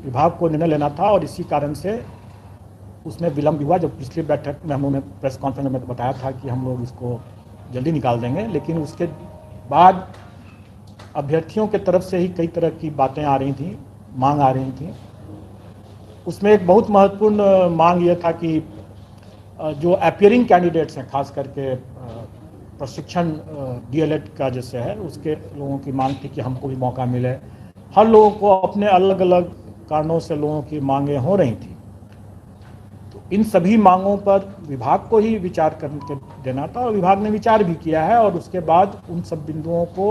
विभाग को निर्णय लेना था और इसी कारण से उसमें विलम्ब हुआ। जब पिछली बैठक में हम लोगों ने प्रेस कॉन्फ्रेंस में बताया था कि हम लोग इसको जल्दी निकाल देंगे, लेकिन उसके बाद अभ्यर्थियों के तरफ से ही कई तरह की बातें आ रही थी, मांग आ रही थी। उसमें एक बहुत महत्वपूर्ण मांग ये था कि जो अपियरिंग कैंडिडेट्स हैं, खास करके प्रशिक्षण डीएलएड का जैसे है, उसके लोगों की मांग थी कि हमको भी मौका मिले। हर लोगों को अपने अलग अलग कारणों से लोगों की मांगें हो रही थी। तो इन सभी मांगों पर विभाग को ही विचार करके देना था और विभाग ने विचार भी किया है और उसके बाद उन सब बिंदुओं को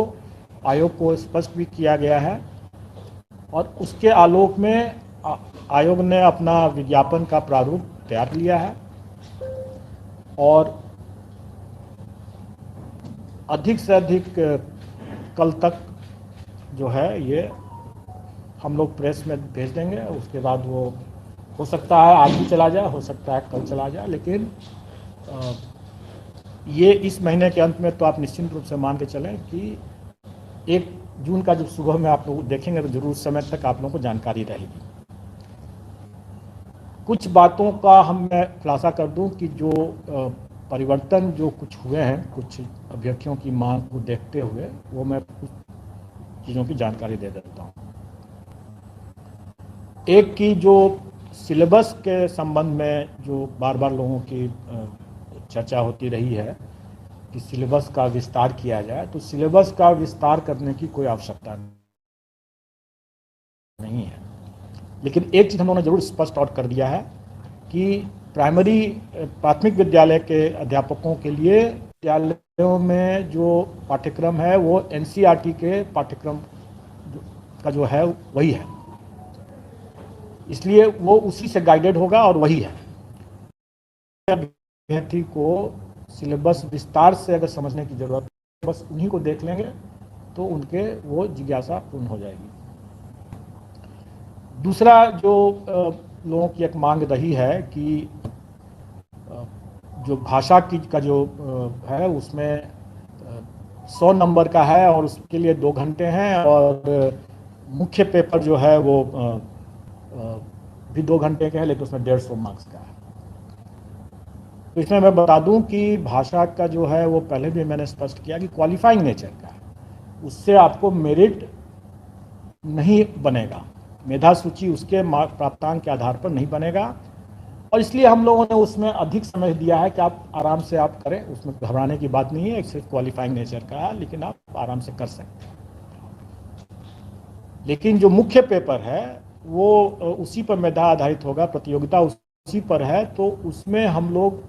आयोग को स्पष्ट भी किया गया है और उसके आलोक में आयोग ने अपना विज्ञापन का प्रारूप तैयार लिया है और अधिक से अधिक कल तक जो है ये हम लोग प्रेस में भेज देंगे। उसके बाद वो हो सकता है आज भी चला जाए, हो सकता है कल चला जाए, लेकिन ये इस महीने के अंत में तो आप निश्चित रूप से मान के चलें कि 1 जून का जब सुबह में आप लोग देखेंगे तो जरूर उस समय तक आप लोगों को जानकारी रहेगी। कुछ बातों का मैं खुलासा कर दूं कि जो परिवर्तन जो कुछ हुए हैं कुछ अभ्यर्थियों की मांग को देखते हुए, वो मैं कुछ चीज़ों की जानकारी दे देता हूँ। एक की जो सिलेबस के संबंध में जो बार बार लोगों की चर्चा होती रही है कि सिलेबस का विस्तार किया जाए, तो सिलेबस का विस्तार करने की कोई आवश्यकता नहीं है। लेकिन एक चीज़ हम लोगों ने जरूर स्पष्ट आउट कर दिया है कि प्राथमिक विद्यालय के अध्यापकों के लिए विद्यालयों में जो पाठ्यक्रम है वो एनसीईआरटी के पाठ्यक्रम का जो है वही है, इसलिए वो उसी से गाइडेड होगा और वही है। अभ्यर्थी को सिलेबस विस्तार से अगर समझने की जरूरत है, बस उन्हीं को देख लेंगे तो उनके वो जिज्ञासा पूर्ण हो जाएगी। दूसरा जो लोगों की एक मांग रही है कि जो भाषा की का जो है उसमें 100 नंबर का है और उसके लिए 2 घंटे हैं और मुख्य पेपर जो है वो भी 2 घंटे का है, लेकिन उसमें 150 मार्क्स का है। तो इसमें मैं बता दूं कि भाषा का जो है वो पहले भी मैंने स्पष्ट किया कि क्वालिफाइंग नेचर का है, उससे आपको मेरिट नहीं बनेगा, मेधा सूची उसके प्राप्तांक के आधार पर नहीं बनेगा और इसलिए हम लोगों ने उसमें अधिक समय दिया है कि आप आराम से आप करें, उसमें घबराने की बात नहीं है, सिर्फ क्वालिफाइंग नेचर का है, लेकिन आप आराम से कर सकते हैं। लेकिन जो मुख्य पेपर है वो उसी पर मेधा आधारित होगा, प्रतियोगिता उसी पर है, तो उसमें हम लोग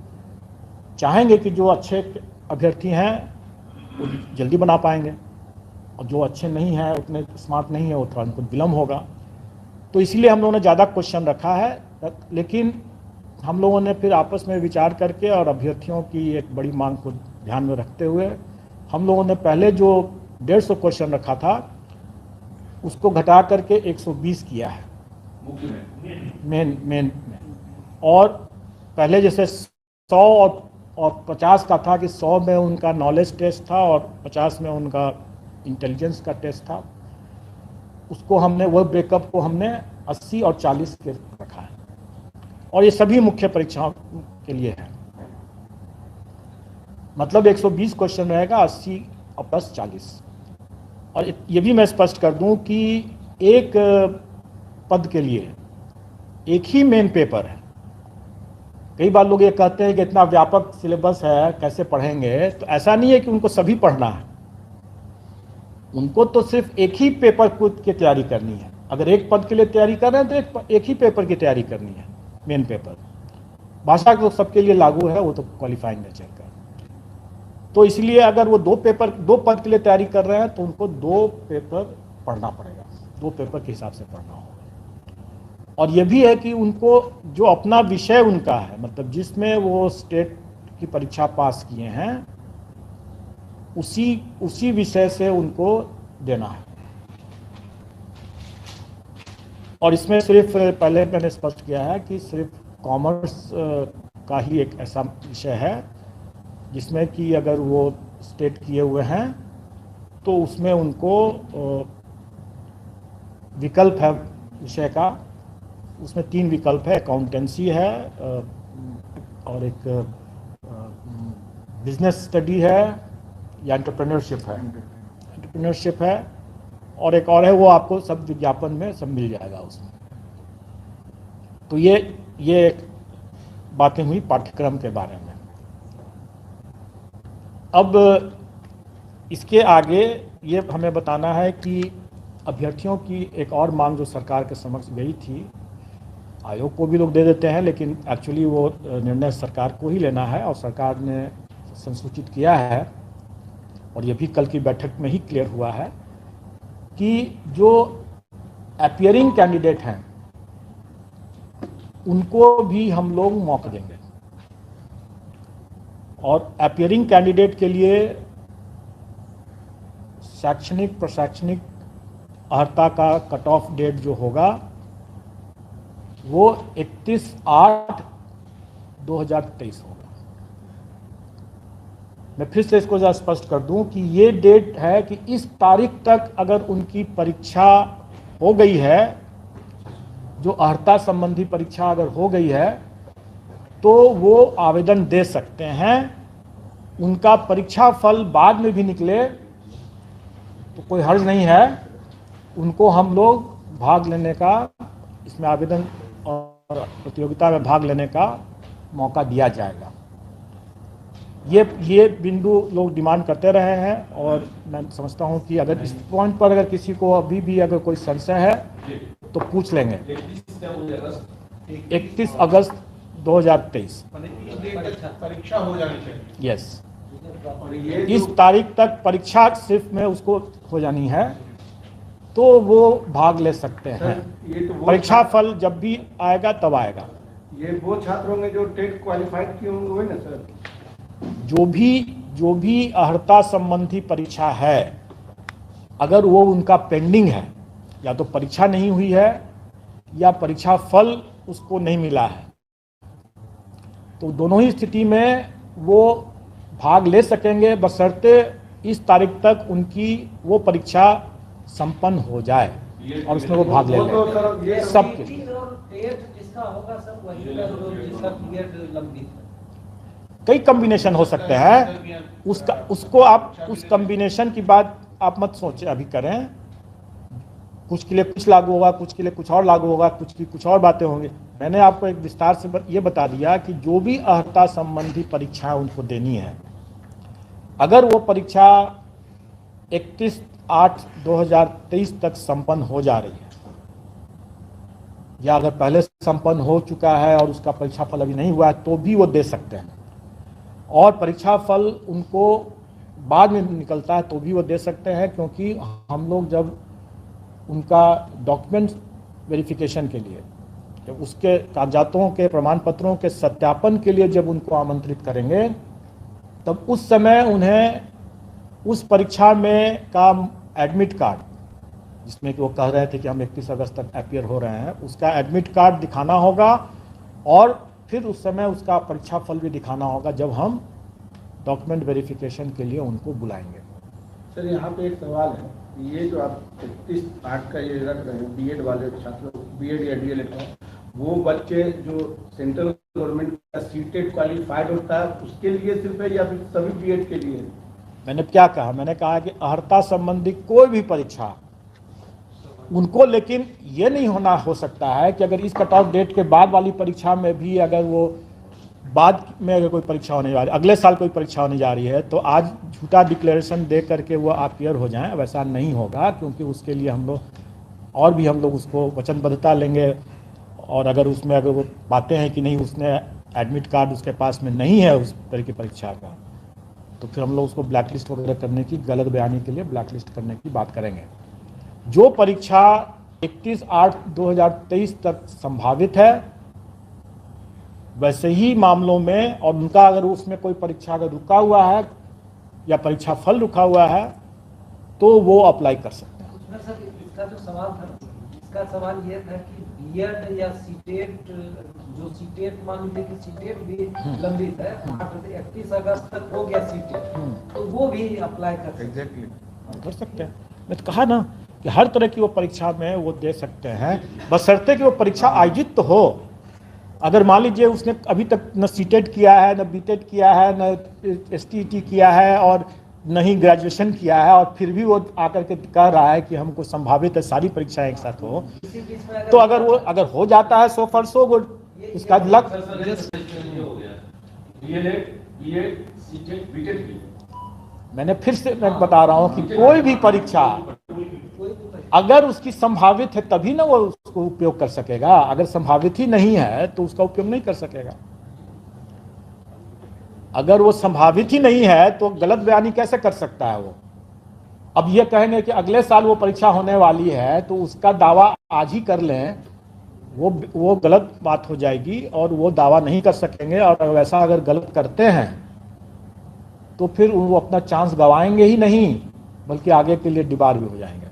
चाहेंगे कि जो अच्छे अभ्यर्थी हैं वो जल्दी बना पाएंगे और जो अच्छे नहीं हैं, उतने स्मार्ट नहीं है, वो थोड़ा उनको विलम्ब होगा। तो इसलिए हम लोगों ने ज़्यादा क्वेश्चन रखा है, लेकिन हम लोगों ने फिर आपस में विचार करके और अभ्यर्थियों की एक बड़ी मांग को ध्यान में रखते हुए हम लोगों ने पहले जो 150 क्वेश्चन रखा था उसको घटा करके 120 किया है मेन। और पहले जैसे 100 और 50 का था कि 100 में उनका नॉलेज टेस्ट था और 50 में उनका इंटेलिजेंस का टेस्ट था, उसको हमने वो ब्रेकअप को हमने 80 और 40 के रखा है और ये सभी मुख्य परीक्षाओं के लिए है। मतलब 120 क्वेश्चन रहेगा, 80 और प्लस 40। और ये भी मैं स्पष्ट कर दूं कि एक पद के लिए एक ही मेन पेपर है। कई बार लोग ये कहते हैं कि इतना व्यापक सिलेबस है कैसे पढ़ेंगे, तो ऐसा नहीं है कि उनको सभी पढ़ना है, उनको तो सिर्फ एक ही पेपर की तैयारी करनी है। अगर एक पद के लिए तैयारी कर रहे हैं तो एक ही पेपर की तैयारी करनी है, मेन पेपर। भाषा तो सबके लिए लागू है, वो तो क्वालिफाइंग नेचर का। तो इसलिए अगर वो 2 पद के लिए तैयारी कर रहे हैं तो उनको 2 पेपर पढ़ना पड़ेगा, 2 पेपर के हिसाब से पढ़ना होगा। और ये भी है कि उनको जो अपना विषय उनका है, मतलब जिसमें वो स्टेट की परीक्षा पास किए हैं, उसी विषय से उनको देना है। और इसमें सिर्फ पहले मैंने स्पष्ट किया है कि सिर्फ कॉमर्स का ही एक ऐसा विषय है जिसमें कि अगर वो स्टेट किए हुए हैं तो उसमें उनको विकल्प है विषय का उसमें 3 विकल्प है, अकाउंटेंसी है और एक बिजनेस स्टडी है या एंटरप्रेन्योरशिप है। एंटरप्रेन्योरशिप है और एक और है, वो आपको सब विज्ञापन में सब मिल जाएगा उसमें। तो ये बातें हुई पाठ्यक्रम के बारे में। अब इसके आगे ये हमें बताना है कि अभ्यर्थियों की एक और मांग जो सरकार के समक्ष गई थी, आयोग को भी लोग दे देते हैं लेकिन एक्चुअली वो निर्णय सरकार को ही लेना है और सरकार ने संसूचित किया है और ये भी कल की बैठक में ही क्लियर हुआ है कि जो अपीयरिंग कैंडिडेट हैं उनको भी हम लोग मौका देंगे और अपीयरिंग कैंडिडेट के लिए शैक्षणिक प्रशैक्षणिक अर्हता का कट ऑफ डेट जो होगा वो 31/8/2023 होगा। मैं फिर से इसको ज़रा स्पष्ट कर दूं कि ये डेट है कि इस तारीख तक अगर उनकी परीक्षा हो गई है, जो अर्हता संबंधी परीक्षा अगर हो गई है तो वो आवेदन दे सकते हैं। उनका परीक्षा फल बाद में भी निकले तो कोई हर्ज नहीं है, उनको हम लोग भाग लेने का, इसमें आवेदन और प्रतियोगिता में भाग लेने का मौका दिया जाएगा। ये बिंदु लोग डिमांड करते रहे हैं और मैं समझता हूं कि अगर इस पॉइंट पर अगर किसी को अभी भी अगर कोई संशय है तो पूछ लेंगे। 31 अगस्त 2023 परीक्षा हो जानी चाहिए। यस, इस तारीख तक परीक्षा सिर्फ में उसको हो जानी है तो वो भाग ले सकते हैं। परीक्षा फल जब भी आएगा तब आएगा। ये वो छात्र होंगे जो टेट क्वालिफाइड किए होंगे, वही ना सर? जो भी अर्हता संबंधी परीक्षा है, अगर वो उनका पेंडिंग है, या तो परीक्षा नहीं हुई है या परीक्षा फल उसको नहीं मिला है, तो दोनों ही स्थिति में वो भाग ले सकेंगे बशर्ते इस तारीख तक उनकी वो परीक्षा संपन्न हो जाए और उसमें वो भाग ले लें। सबके कई कॉम्बिनेशन हो सकते हैं, उसको आप उस कॉम्बिनेशन की बात आप मत सोचें, अभी करें। कुछ के लिए कुछ लागू होगा, कुछ के लिए कुछ और लागू होगा, कुछ की कुछ और बातें होंगी। मैंने आपको एक विस्तार से ये बता दिया कि जो भी अर्हता संबंधी परीक्षा उनको देनी है, अगर वो परीक्षा 31/8/2023 तक संपन्न हो जा रही है या अगर पहले संपन्न हो चुका है और उसका परीक्षा फल अभी नहीं हुआ है तो भी वो दे सकते हैं, और परीक्षा फल उनको बाद में निकलता है तो भी वो दे सकते हैं, क्योंकि हम लोग जब उनका डॉक्यूमेंट वेरिफिकेशन के लिए, जब उसके कागजातों के प्रमाण पत्रों के सत्यापन के लिए जब उनको आमंत्रित करेंगे, तब उस समय उन्हें उस परीक्षा में का एडमिट कार्ड, जिसमें कि वो कह रहे थे कि हम 31 अगस्त तक अपीयर हो रहे हैं, उसका एडमिट कार्ड दिखाना होगा और फिर उस समय उसका परीक्षा फल भी दिखाना होगा जब हम डॉक्यूमेंट वेरिफिकेशन के लिए उनको बुलाएंगे। सर यहाँ पे एक सवाल है, ये जो आप 31/8 का ये रख रहे हैं, बीएड वाले छात्रों, बीएड या डीएलएड का, वो बच्चे जो सेंट्रल गवर्नमेंट का सीटेट क्वालिफाइड होता है उसके लिए सिर्फ है या फिर सभी बीएड के लिए? मैंने क्या कहा? मैंने कहा कि अर्हता संबंधी कोई भी परीक्षा उनको, लेकिन ये नहीं हो सकता है कि अगर इस कट ऑफ डेट के बाद वाली परीक्षा में भी अगर वो बाद में अगर कोई परीक्षा होने जा रही है, अगले साल कोई परीक्षा होने जा रही है, तो आज झूठा डिक्लेरेशन दे करके वो अपीयर हो जाएं, वैसा नहीं होगा। क्योंकि उसके लिए हम लोग और भी हम लोग उसको वचनबद्धता लेंगे, और अगर उसमें अगर वो पाते हैं कि नहीं उसने एडमिट कार्ड उसके पास में नहीं है उस तरह की परीक्षा का, तो फिर हम लोग उसको ब्लैक लिस्ट वगैरह करने की, गलत बयानी के लिए ब्लैक लिस्ट करने की बात करेंगे। जो परीक्षा 31/8/2023 तक संभावित है, वैसे ही मामलों में, और उनका अगर उसमें कोई परीक्षा अगर रुका हुआ है या परीक्षा फल रुका हुआ है तो वो अप्लाई कर सकते हैं। उसमें सर इसका जो सवाल था, इसका सवाल ये था कि बीएड या सीटेट, जो सीटेट मान लीजिए कि सीटेट भी लंबित है, 31 अगस्त तक हो गया सीटेट, तो वो भी अप्लाई कर सकते हैं। एग्जैक्टली कर सकते हैं। मैं तो कहा ना कि हर तरह की वो परीक्षा में वो दे सकते हैं, बशर्ते कि वो परीक्षा आयोजित तो हो। अगर मान लीजिए उसने अभी तक न सीटेट किया है, न बीटेट किया है, न एसटीईटी किया है और न ही ग्रेजुएशन किया है, और फिर भी वो आकर के कह रहा है कि हमको संभावित है सारी परीक्षाएं एक साथ हो, इसी बीच में तो अगर हो जाता है सो फॉर सो गुड, उसका लक। मैंने फिर से मैं बता रहा हूँ कि कोई भी परीक्षा अगर उसकी संभावित है तभी ना वो उसको उपयोग कर सकेगा, अगर संभावित ही नहीं है तो उसका उपयोग नहीं कर सकेगा। अगर वो संभावित ही नहीं है तो गलत बयानी कैसे कर सकता है वो। अब ये कहेंगे कि अगले साल वो परीक्षा होने वाली है तो उसका दावा आज ही कर लें, वो गलत बात हो जाएगी और वो दावा नहीं कर सकेंगे, और वैसा अगर गलत करते हैं तो फिर वो अपना चांस गंवाएंगे ही नहीं बल्कि आगे के लिए डिबार भी हो जाएंगे।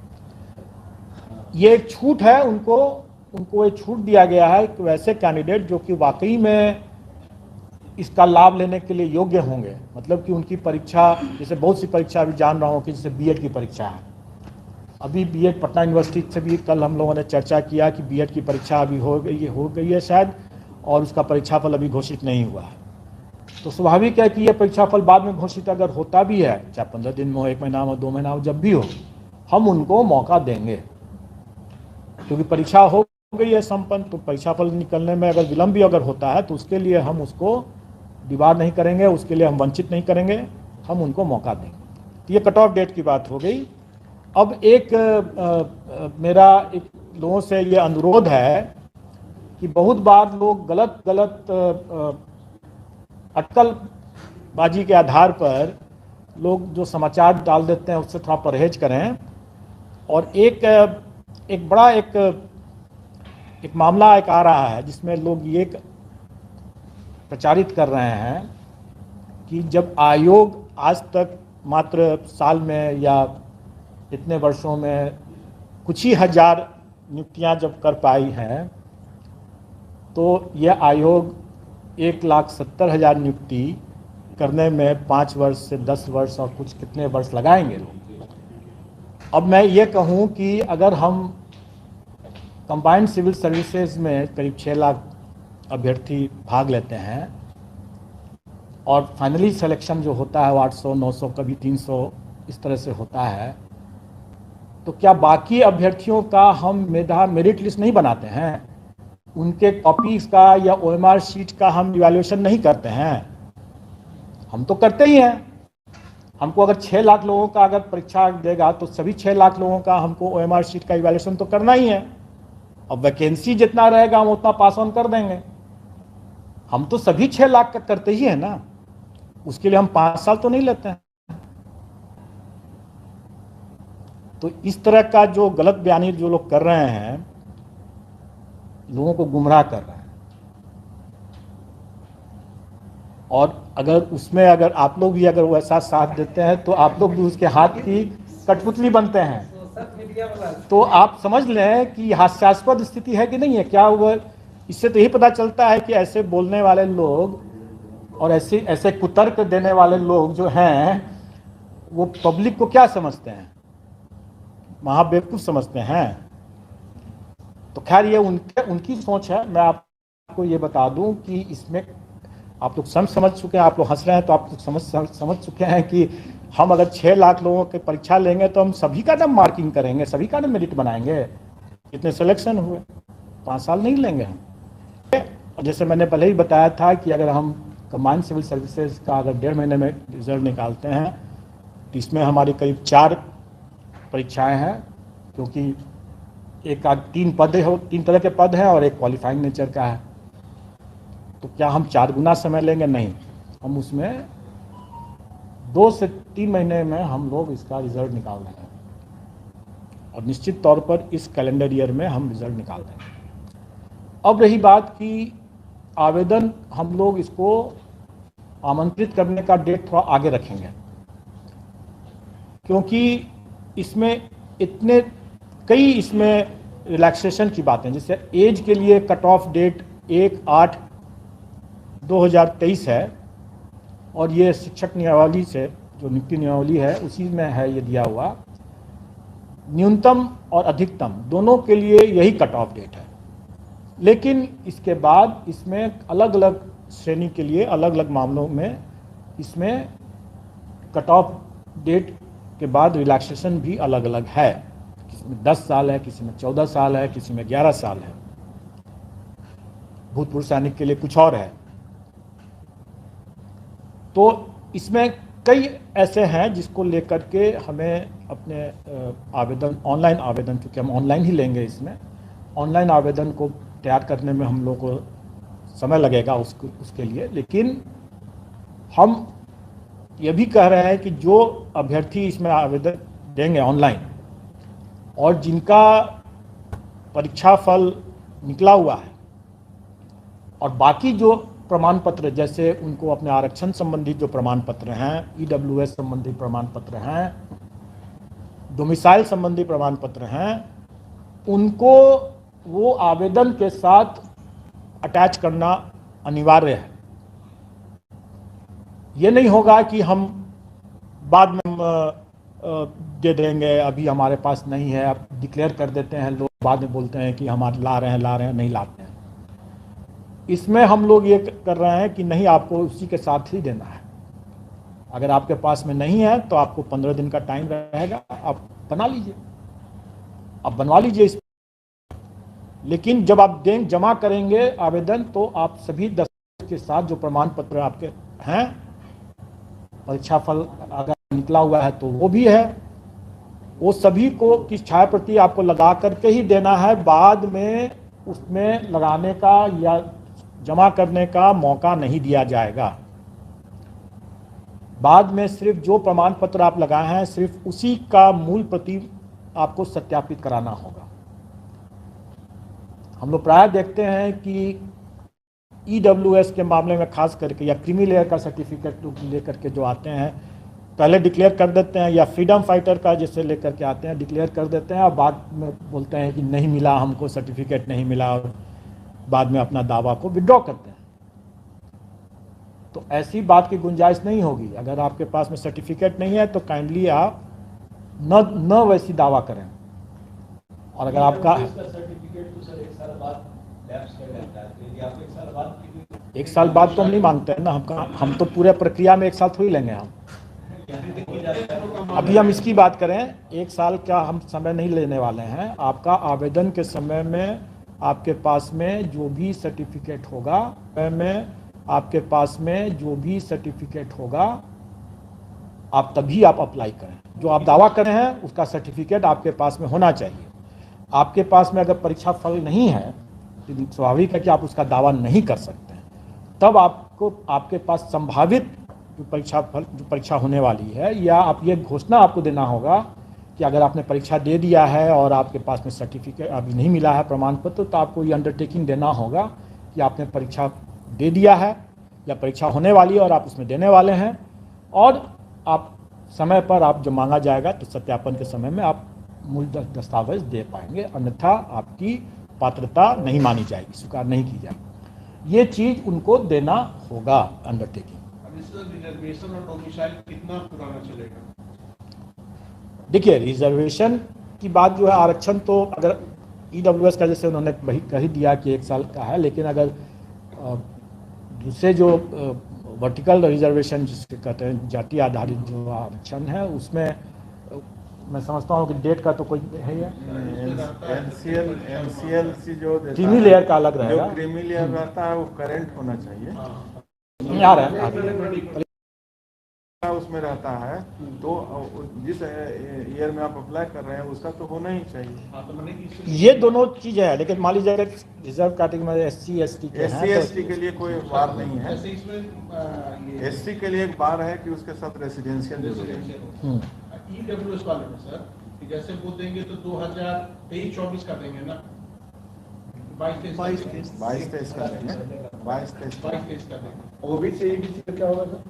ये एक छूट है, उनको एक छूट दिया गया है कि वैसे कैंडिडेट जो कि वाकई में इसका लाभ लेने के लिए योग्य होंगे, मतलब कि उनकी परीक्षा, जैसे बहुत सी परीक्षा अभी जान रहा हूँ कि जैसे बीएड की परीक्षा है, अभी बीएड पटना यूनिवर्सिटी से भी कल हम लोगों ने चर्चा किया कि बीएड की परीक्षा अभी हो गई है शायद, और उसका परीक्षाफल अभी घोषित नहीं हुआ है। तो स्वाभाविक है कि यह परीक्षाफल बाद में घोषित अगर होता भी है, चाहे 15 दिन में हो, 1 महीना में, 2 महीना हो, जब भी हो, हम उनको मौका देंगे, क्योंकि परीक्षा हो गई है संपन्न। तो परीक्षाफल निकलने में अगर विलंब भी अगर होता है तो उसके लिए हम उसको दीवार नहीं करेंगे, उसके लिए हम वंचित नहीं करेंगे, हम उनको मौका देंगे। तो ये कट ऑफ डेट की बात हो गई। अब मेरा एक लोगों से ये अनुरोध है कि बहुत बार लोग गलत अटकलबाजी के आधार पर लोग जो समाचार डाल देते हैं उससे थोड़ा परहेज करें। और एक बड़ा एक मामला आ रहा है जिसमें लोग ये प्रचारित कर रहे हैं कि जब आयोग आज तक मात्र साल में या इतने वर्षों में कुछ ही हजार नियुक्तियां जब कर पाई हैं, तो यह आयोग 1,70,000 नियुक्ति करने में 5 वर्ष से 10 वर्ष और कुछ कितने वर्ष लगाएंगे लोग। अब मैं ये कहूँ कि अगर हम कंबाइंड सिविल सर्विसेज में करीब 6 लाख अभ्यर्थी भाग लेते हैं और फाइनली सिलेक्शन जो होता है वो 800, 900, कभी 300 इस तरह से होता है, तो क्या बाकी अभ्यर्थियों का हम मेरिट लिस्ट नहीं बनाते हैं? उनके कॉपीज का या ओएमआर शीट का हम इवैल्यूएशन नहीं करते हैं? हम तो करते ही हैं। हमको अगर 6 लाख लोगों का अगर परीक्षा देगा तो सभी 6 लाख लोगों का हमको ओएमआर शीट का इवैल्यूएशन तो करना ही है। अब वैकेंसी जितना रहेगा हम उतना पास ऑन कर देंगे। हम तो सभी 6 लाख का करते ही है ना, उसके लिए हम 5 साल तो नहीं लेते हैं। तो इस तरह का जो गलत बयानी जो लोग कर रहे हैं, लोगों को गुमराह कर रहे हैं। और अगर उसमें अगर आप लोग भी अगर वैसा साथ देते हैं तो आप लोग भी उसके हाथ की कठपुतली बनते हैं। तो आप समझ लें कि हास्यास्पद स्थिति है कि नहीं है। क्या वह इससे तो यही पता चलता है कि ऐसे बोलने वाले लोग और ऐसे कुतर्क देने वाले लोग जो हैं वो पब्लिक को क्या समझते हैं, महाबेवकूफ समझते हैं। तो खैर ये उनकी सोच है। मैं आपको ये बता दूं कि इसमें आप लोग समझ चुके हैं, आप लोग हंस रहे हैं तो आप लोग समझ चुके हैं कि हम अगर 6 लाख लोगों की परीक्षा लेंगे तो हम सभी का नाम मार्किंग करेंगे, सभी का नाम मेरिट बनाएंगे। कितने सिलेक्शन हुए, 5 साल नहीं लेंगे हम। और जैसे मैंने पहले ही बताया था कि अगर हम कंबाइंड सिविल सर्विसेज का अगर 1.5 महीने में रिजल्ट निकालते हैं तो इसमें हमारी करीब 4 परीक्षाएं हैं, क्योंकि 3 तरह के पद हैं और एक क्वालिफाइंग नेचर का है। तो क्या हम 4 गुना समय लेंगे? नहीं, हम उसमें 2 से 3 महीने में हम लोग इसका रिजल्ट निकाल देंगे और निश्चित तौर पर इस कैलेंडर ईयर में हम रिजल्ट निकाल देंगे। अब रही बात कि आवेदन, हम लोग इसको आमंत्रित करने का डेट थोड़ा आगे रखेंगे, क्योंकि इसमें कई इसमें रिलैक्सेशन की बातें, जैसे एज के लिए कट ऑफ डेट 1/8/2023 है और ये शिक्षक नियमावली से जो नियुक्ति नियमावली है उसी में है ये दिया हुआ। न्यूनतम और अधिकतम दोनों के लिए यही कट ऑफ डेट है। लेकिन इसके बाद इसमें अलग अलग श्रेणी के लिए अलग अलग मामलों में इसमें कट ऑफ डेट के बाद रिलैक्सेशन भी अलग अलग है। किसी में 10 साल है, किसी में 14 साल है, किसी में 11 साल है। भूतपूर्व सैनिक के लिए कुछ और है। तो इसमें कई ऐसे हैं जिसको लेकर के हमें अपने आवेदन, ऑनलाइन आवेदन, क्योंकि हम ऑनलाइन ही लेंगे, इसमें ऑनलाइन आवेदन को तैयार करने में हम लोग को समय लगेगा उसके लिए। लेकिन हम ये भी कह रहे हैं कि जो अभ्यर्थी इसमें आवेदन देंगे ऑनलाइन और जिनका परीक्षा फल निकला हुआ है और बाकी जो प्रमाण पत्र, जैसे उनको अपने आरक्षण संबंधी जो प्रमाण पत्र हैं, ईडब्ल्यूएस संबंधी प्रमाण पत्र हैं, डोमिसाइल संबंधी प्रमाण पत्र हैं, उनको वो आवेदन के साथ अटैच करना अनिवार्य है। ये नहीं होगा कि हम बाद में दे देंगे, अभी हमारे पास नहीं है, अब डिक्लेयर कर देते हैं, लोग बाद में बोलते हैं कि हमारे ला रहे हैं, नहीं लाते हैं। इसमें हम लोग ये कर रहे हैं कि नहीं, आपको उसी के साथ ही देना है। अगर आपके पास में नहीं है तो आपको 15 दिन का टाइम रहेगा, आप बना लीजिए, आप बनवा लीजिए इस। लेकिन जब आप जमा करेंगे आवेदन, तो आप सभी दस्तावेज के साथ जो प्रमाण पत्र आपके हैं, परीक्षा फल अगर निकला हुआ है तो वो भी है, वो सभी को की छायाप्रति आपको लगा करके ही देना है। बाद में उसमें लगाने का या जमा करने का मौका नहीं दिया जाएगा। बाद में सिर्फ जो प्रमाण पत्र आप लगाए हैं, सिर्फ उसी का मूल प्रति आपको सत्यापित कराना होगा। हम लोग प्राय देखते हैं कि ईडब्ल्यूएस के मामले में खास करके, या क्रीमी लेयर का सर्टिफिकेट लेकर के जो आते हैं, पहले डिक्लेयर कर देते हैं, या फ्रीडम फाइटर का जैसे लेकर के आते हैं, डिक्लेयर कर देते हैं और बाद में बोलते हैं कि नहीं मिला, हमको सर्टिफिकेट नहीं मिला, और बाद में अपना दावा को विड्रॉ करते हैं। तो ऐसी बात की गुंजाइश नहीं होगी। अगर आपके पास में सर्टिफिकेट नहीं है तो काइंडली आप न वैसी दावा करें। और अगर आपका सर्टिफिकेट तो सर 1 साल बाद लैप्स कर जाता है, यदि आप 1 साल बाद 1 साल बाद तो हम नहीं मांगते हैं ना, हम तो पूरे प्रक्रिया में 1 साल थोड़ी लेंगे। हम अभी हम इसकी बात करें, 1 साल का हम समय नहीं लेने वाले हैं। आपका आवेदन के समय में आपके पास में जो भी सर्टिफिकेट होगा, आपके पास में जो भी सर्टिफिकेट होगा, आप तभी आप अप्लाई करें। जो आप दावा कर रहे हैं उसका सर्टिफिकेट आपके पास में होना चाहिए। आपके पास में अगर परीक्षा फल नहीं है तो स्वाभाविक है कि आप उसका दावा नहीं कर सकते हैं। तब आपको आपके पास संभावित जो परीक्षा होने वाली है, या आप ये घोषणा आपको देना होगा कि अगर आपने परीक्षा दे दिया है और आपके पास में सर्टिफिकेट अभी नहीं मिला है, प्रमाण पत्र, तो आपको ये अंडरटेकिंग देना होगा कि आपने परीक्षा दे दिया है या परीक्षा होने वाली है और आप उसमें देने वाले हैं, और आप समय पर आप जब मांगा जाएगा तो सत्यापन के समय में आप मूल दस्तावेज दे पाएंगे, अन्यथा आपकी पात्रता नहीं मानी जाएगी, स्वीकार नहीं की जाएगी। ये चीज़ उनको देना होगा अंडरटेकिंग। रिजर्वेशन और डोमिसाइल कितना पुराना चलेगा? देखिए, रिजर्वेशन की बात जो है, आरक्षण तो अगर ईडब्ल्यूएस का जैसे उन्होंने वही कह दिया कि 1 साल का है, लेकिन अगर दूसरे जो वर्टिकल रिजर्वेशन जिसके कहते हैं, जाति आधारित जो आरक्षण है, उसमें मैं समझता हूँ कि डेट का तो कोई है ही। एनसीएलसी जो क्रीमी लेयर का अलग रहेगा, जो क्रीमी लेयर रहता है वो करंट होना चाहिए। आ रहा है उसमें रहता है, तो जिस ईयर में आप अप्लाई कर रहे हैं उसका तो होना ही चाहिए। ये दोनों चीजें हैं। लेकिन मान लीजिए अगर रिजर्व कैटेगरी एससी एसटी के लिए कोई बार नहीं है। एससी के लिए एक बार है कि उसके साथ रेसिडेंशियल जरूरी है। ईडब्ल्यूएस वाले में सर, जैसे वो देंगे तो 2023-24 का देंगे ना, 22-23 का देंगे, 22-23 का देंगे। ओबीसी का क्या होगा सर?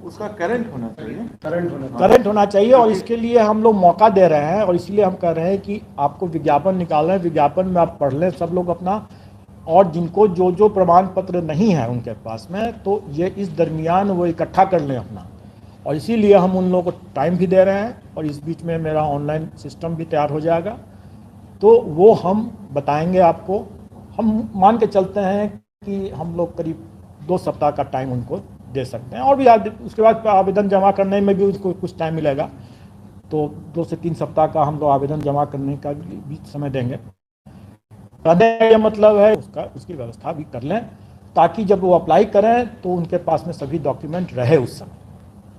उसका करंट होना चाहिए। करंट होना चाहिए, और इसके लिए हम लोग मौका दे रहे हैं, और इसलिए हम कह रहे हैं कि आपको विज्ञापन निकाल रहे हैं, विज्ञापन में आप पढ़ लें सब लोग अपना, और जिनको जो जो प्रमाण पत्र नहीं है उनके पास में, तो ये इस दरमियान वो इकट्ठा कर लें अपना, और इसीलिए हम उन लोगों को टाइम भी दे रहे हैं और इस बीच में मेरा ऑनलाइन सिस्टम भी तैयार हो जाएगा, तो वो हम बताएंगे आपको। हम मान के चलते हैं कि हम लोग करीब 2 सप्ताह का टाइम उनको दे सकते हैं, और भी उसके बाद आवेदन जमा करने में भी उसको कुछ टाइम मिलेगा, तो 2 से 3 सप्ताह का हम लोग आवेदन जमा करने का भी समय देंगे। कहने का मतलब है उसकी व्यवस्था भी कर लें, ताकि जब वो अप्लाई करें तो उनके पास में सभी डॉक्यूमेंट रहे उस समय,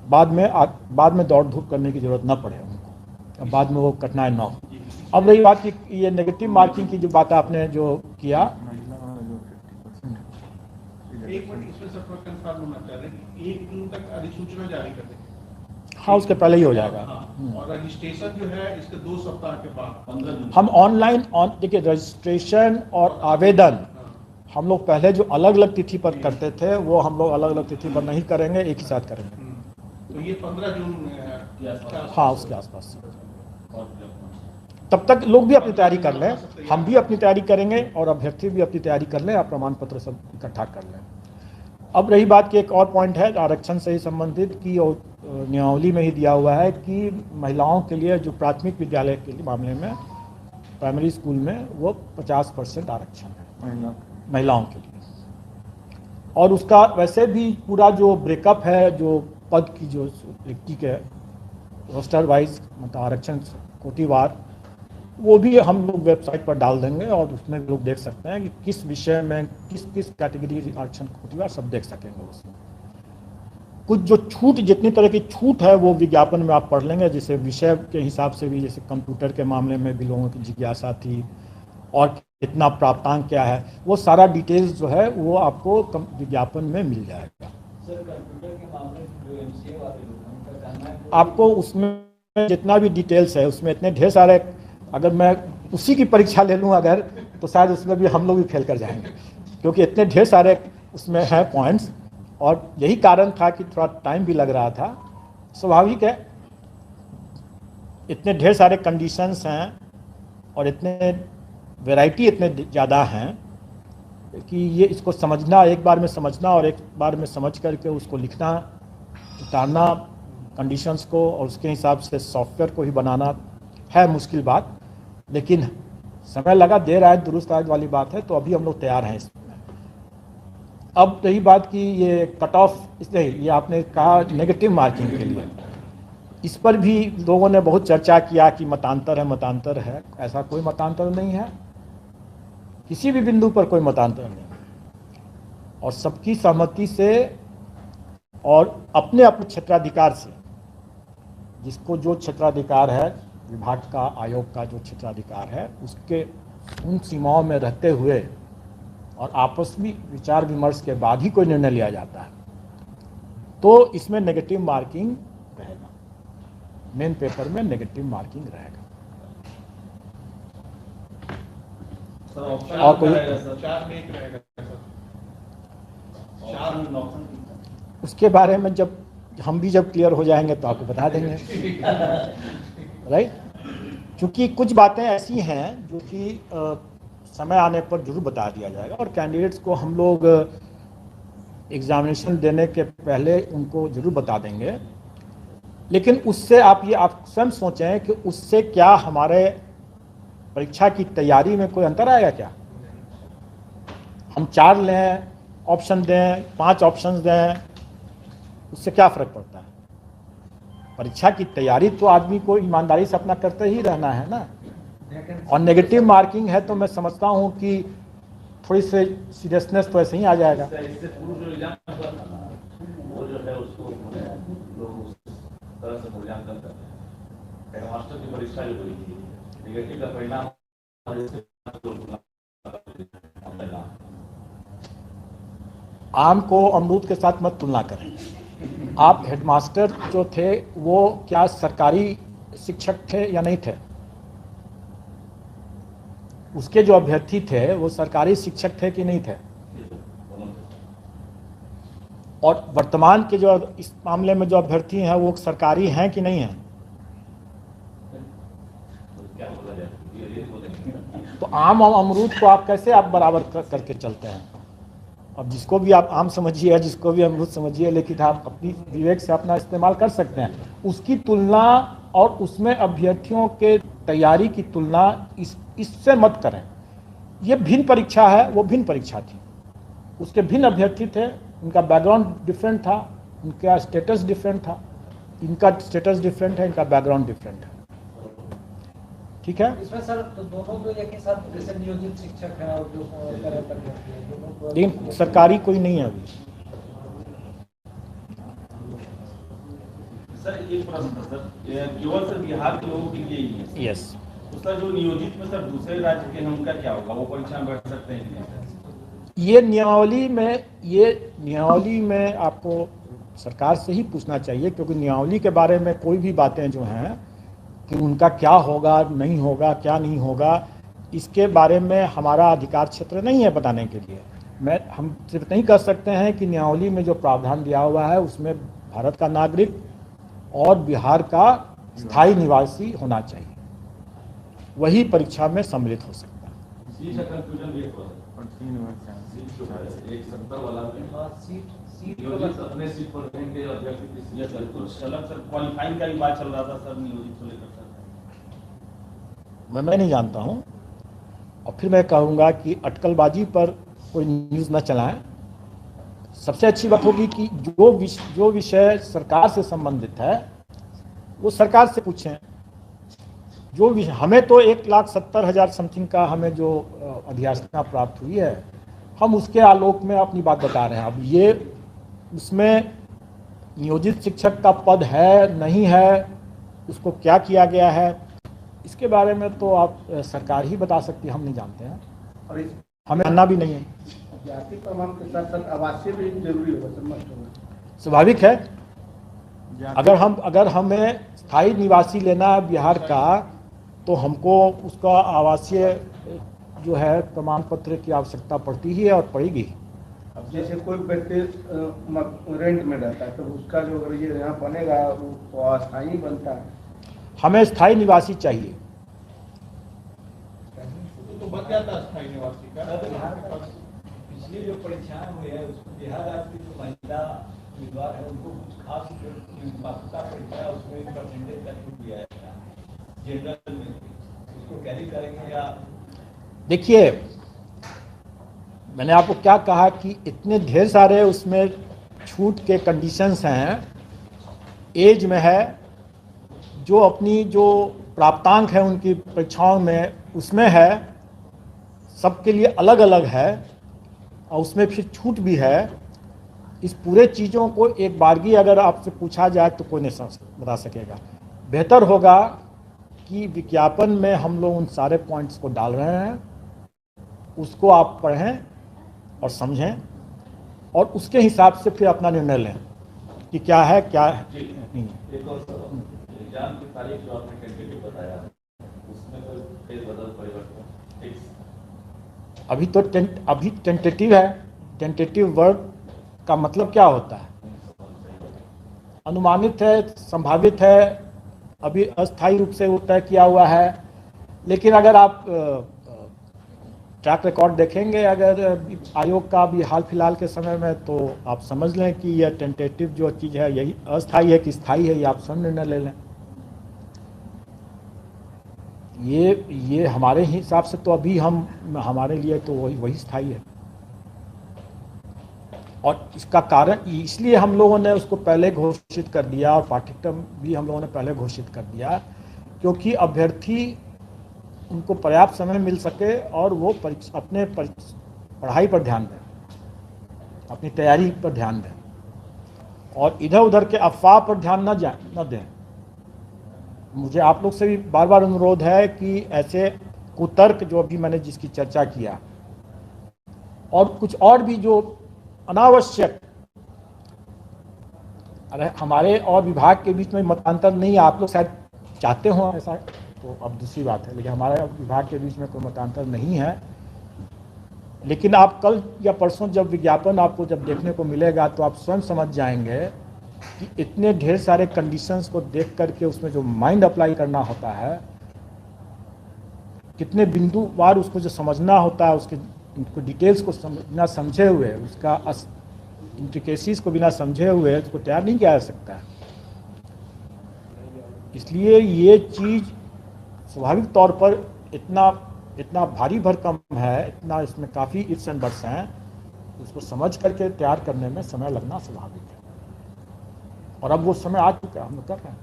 बाद में दौड़ धूप करने की जरूरत ना पड़े उनको, अब बाद में वो कठिनाई ना हो। अब रही बात कि ये नेगेटिव मार्किंग की जो बात आपने जो किया, एक मिनट इसमें सब कंफर्म होना चाह रहे हैं कि 1 जून तक अधिसूचना जारी कर देंगे। हाँ, उसके पहले ही हो जाएगा। हाँ, और रजिस्ट्रेशन जो है इसके 2 सप्ताह के बाद 15 दिन हम ऑनलाइन देखिए रजिस्ट्रेशन और आवेदन हम लोग पहले जो अलग अलग तिथि पर करते थे वो हम लोग अलग अलग तिथि पर नहीं करेंगे, एक ही साथ करेंगे। तो ये 15 जून के आसपास, हाँ उसके आसपास। तब तक लोग भी अपनी तैयारी कर लें, हम भी अपनी तैयारी करेंगे और अभ्यर्थी भी अपनी तैयारी कर लें, आप प्रमाण पत्र सब इकट्ठा कर लें। अब रही बात की एक और पॉइंट है आरक्षण से ही संबंधित कि नियमावली में ही दिया हुआ है कि महिलाओं के लिए जो प्राथमिक विद्यालय के लिए मामले में प्राइमरी स्कूल में वो 50% आरक्षण है महिलाओं के लिए, और उसका वैसे भी पूरा जो ब्रेकअप है जो पद की जो व्यक्ति के रोस्टर वाइज मतलब आरक्षण कोटिवार, वो भी हम लोग वेबसाइट पर डाल देंगे और उसमें लोग देख सकते हैं कि किस विषय में किस किस कैटेगरी आरक्षण कोटिवार सब देख सकेंगे उसमें। कुछ जो छूट जितनी तरह की छूट है वो विज्ञापन में आप पढ़ लेंगे, जैसे विषय के हिसाब से भी, जैसे कंप्यूटर के मामले में भी लोगों की जिज्ञासा थी और कितना प्राप्तांक क्या है, वो सारा डिटेल्स जो है वो आपको विज्ञापन में मिल जाएगा। सर कंप्यूटर के मामले में जो एमसीए वाले लोग हैं उनका कहना है आपको उसमें जितना भी डिटेल्स है उसमें इतने ढेर सारे, अगर मैं उसी की परीक्षा ले लूँ अगर, तो शायद उसमें भी हम लोग भी फेल कर जाएंगे, क्योंकि इतने ढेर सारे उसमें हैं पॉइंट्स, और यही कारण था कि थोड़ा टाइम भी लग रहा था। स्वाभाविक है, इतने ढेर सारे कंडीशंस हैं और इतने वैरायटी इतने ज़्यादा हैं कि ये इसको समझना, एक बार में समझना और एक बार में समझ करके उसको लिखना, उतारना कंडीशंस को और उसके हिसाब से सॉफ्टवेयर को ही बनाना है मुश्किल बात, लेकिन समय लगा, देर आए दुरुस्त आए वाली बात है, तो अभी हम लोग तैयार हैं इसमें। अब रही बात कि ये कट ऑफ, इसलिए ये आपने कहा नेगेटिव मार्किंग के लिए, इस पर भी लोगों ने बहुत चर्चा किया कि मतांतर है, ऐसा कोई मतांतर नहीं है, किसी भी बिंदु पर कोई मतांतर नहीं, और सबकी सहमति से और अपने अपने क्षेत्राधिकार से, जिसको जो क्षेत्राधिकार है विभाग का, आयोग का जो क्षेत्राधिकार है, उसके उन सीमाओं में रहते हुए और आपस में विचार विमर्श के बाद ही कोई निर्णय लिया जाता है, तो इसमें नेगेटिव मार्किंग रहेगा, मेन पेपर में नेगेटिव मार्किंग रहेगा। और कोई उसके बारे में जब हम भी जब क्लियर हो जाएंगे तो आपको बता देंगे, राइट। क्योंकि कुछ बातें ऐसी हैं जो कि समय आने पर जरूर बता दिया जाएगा, और कैंडिडेट्स को हम लोग एग्जामिनेशन देने के पहले उनको जरूर बता देंगे, लेकिन उससे आप स्वयं सोचें कि उससे क्या हमारे परीक्षा की तैयारी में कोई अंतर आएगा क्या? हम 4 लें ऑप्शन दें, 5 ऑप्शन दें, उससे क्या फ़र्क पड़ता है? परीक्षा की तैयारी तो आदमी को ईमानदारी से अपना करते ही रहना है ना। और नेगेटिव मार्किंग है तो मैं समझता हूँ कि थोड़ी सी सीरियसनेस तो ऐसे ही आ जाएगा। इससे पूर्व जो एग्जाम वो जो है उसको लोग उस तरह से मूल्यांकन करते हैं। हेडमास्टर की परीक्षा जो हुई थी, नेगेटिव का परिणाम आम को अमरूद के साथ मत तुलना करें। आप हेडमास्टर जो थे वो क्या सरकारी शिक्षक थे या नहीं थे? उसके जो अभ्यर्थी थे वो सरकारी शिक्षक थे कि नहीं थे? और वर्तमान के जो इस मामले में जो अभ्यर्थी हैं वो सरकारी हैं कि नहीं हैं? तो आम और अमरूद को आप कैसे आप बराबर करके चलते हैं? अब जिसको भी आप आम समझिए, जिसको भी अमरूद समझिए, लेकिन आप अपनी विवेक से अपना इस्तेमाल कर सकते हैं। उसकी तुलना और उसमें अभ्यर्थियों के तैयारी की तुलना इससे मत करें। ये भिन्न परीक्षा है, वो भिन्न परीक्षा थी, उसके भिन्न अभ्यर्थी थे, उनका बैकग्राउंड डिफरेंट था, उनका स्टेटस डिफरेंट था, इनका स्टेटस डिफरेंट है, इनका बैकग्राउंड डिफरेंट है। ठीक है, इसमें सर तो दोनों तो एक ही साथ जैसे नियोजित शिक्षक हैं और जो तरह तरह के दोनों लेकिन सरकारी कोई नहीं है अभी। सर एक प्रश्न था सर, केवल सर बिहार के लोगों के लिए ही है? यस। तो सर जो नियोजित में सर दूसरे राज्य के हैं उनका क्या होगा, वो परीक्षा में बैठ सकते हैं कि नहीं सर? ये नियमावली में आपको सरकार से ही पूछना चाहिए, क्योंकि नियमावली के बारे में कोई भी बातें जो हैं कि उनका क्या होगा, नहीं होगा, क्या नहीं होगा, इसके बारे में हमारा अधिकार क्षेत्र नहीं है बताने के लिए। हम सिर्फ नहीं कह सकते हैं कि नियमावली में जो प्रावधान दिया हुआ है उसमें भारत का नागरिक और बिहार का स्थायी निवासी होना चाहिए, वही परीक्षा में सम्मिलित हो सकता है। सीट का कंफ्यूजन भी है और 3 वर्ष हैं। सीट जो है एक 70 वाला में सीट नियोजित अपने सीट पर रहेंगे, अभ्यर्थी की सीट पर कुछ अलग सर क्वालिफाइंग का भी बात चल रहा था सर नियोजित को लेकर सर। मैं नहीं जानता हूँ, और फिर मैं कहूँगा कि अटकलबाजी पर कोई न्यूज़ न चलाएं। सबसे अच्छी बात होगी कि जो विषय सरकार से संबंधित है वो सरकार से पूछें। जो विषय हमें तो 1,70,000 समथिंग का हमें जो अधियाचना प्राप्त हुई है, हम उसके आलोक में अपनी बात बता रहे हैं। अब ये उसमें नियोजित शिक्षक का पद है नहीं है, उसको क्या किया गया है, इसके बारे में तो आप सरकार ही बता सकती है, हम नहीं जानते हैं और इस हमें जानना भी नहीं है। जाति प्रमाण के साथ साथ आवासीय भी जरूरी होगा सर, मस्ट होगा। स्वाभाविक है, अगर हमें स्थायी निवासी लेना है बिहार का, तो हमको उसका आवासीय जो है प्रमाण पत्र की आवश्यकता पड़ती ही है और पड़ेगी। अब जैसे कोई व्यक्ति रेंट में रहता है तो उसका जो अगर ये यहाँ बनेगा वो अस्थायी बनता है। हमें स्थायी निवासी चाहिए। तो बन जाता है स्थायी निवासी का। पिछली जो परीक्षाएं हुई है उसमें बिहार राज्य की जो महिला उम्मीदवार है उनको कुछ खास पात्रता परीक्षा उसमें परसेंटेज का छूट दिया है जनरल में, उसको कैरी करेंगे या? देखिए, मैंने आपको क्या कहा कि इतने ढेर सारे उसमें छूट के कंडीशंस हैं, एज में है, जो अपनी जो प्राप्तांक है उनकी परीक्षाओं में उसमें है, सबके लिए अलग अलग है, और उसमें फिर छूट भी है। इस पूरे चीज़ों को एक बारगी अगर आपसे पूछा जाए तो कोई नहीं बता सकेगा। बेहतर होगा कि विज्ञापन में हम लोग उन सारे पॉइंट्स को डाल रहे हैं, उसको आप पढ़ें और समझें, और उसके हिसाब से फिर अपना निर्णय लें कि क्या है क्या नहीं है। एक और एग्जाम की तारीख जो आपने टेंटेटिव बताया उसमें कोई फेरबदल परिवर्तन? अभी टेंटेटिव है। टेंटेटिव वर्ड का मतलब क्या होता है? अनुमानित है, संभावित है, अभी अस्थायी रूप से वो तय किया हुआ है। लेकिन अगर आप ट्रैक रिकॉर्ड देखेंगे अगर आयोग का भी हाल फिलहाल के समय में, तो आप समझ लें कि यह टेंटेटिव जो चीज़ है यही अस्थायी है कि स्थायी है, ये आप स्वयं निर्णय ले लें। ये हमारे हिसाब से तो अभी हमारे लिए तो वही स्थायी है, और इसका कारण इसलिए हम लोगों ने उसको पहले घोषित कर दिया और पाठ्यक्रम भी हम लोगों ने पहले घोषित कर दिया, क्योंकि अभ्यर्थी उनको पर्याप्त समय मिल सके और वो अपने पढ़ाई पर ध्यान दें, अपनी तैयारी पर ध्यान दें, और इधर उधर के अफवाह पर ध्यान न दें। मुझे आप लोग से भी बार बार अनुरोध है कि ऐसे कुतर्क जो अभी मैंने जिसकी चर्चा किया, और कुछ और भी जो अनावश्यक, अरे हमारे और विभाग के बीच में मतांतर नहीं है, आप लोग शायद चाहते हो ऐसा, तो अब दूसरी बात है, लेकिन हमारे विभाग के बीच में कोई मतांतर नहीं है। लेकिन आप कल या परसों जब विज्ञापन आपको जब देखने को मिलेगा तो आप स्वयं समझ जाएंगे कि इतने ढेर सारे कंडीशंस को देख करके उसमें जो माइंड अप्लाई करना होता है, कितने बिंदुवार उसको जो समझना होता है, उसके इनको डिटेल्स को बिना समझे हुए, उसका इंट्रिकेसीज को बिना समझे हुए उसको तैयार नहीं किया जा सकता है। इसलिए ये चीज़ स्वाभाविक तौर पर इतना भारी भरकम है, इतना इसमें काफ़ी इफ्स एंड बट्स हैं, उसको समझ करके तैयार करने में समय लगना स्वाभाविक है। और अब वो समय आ चुका है, हम लोग कर रहे हैं।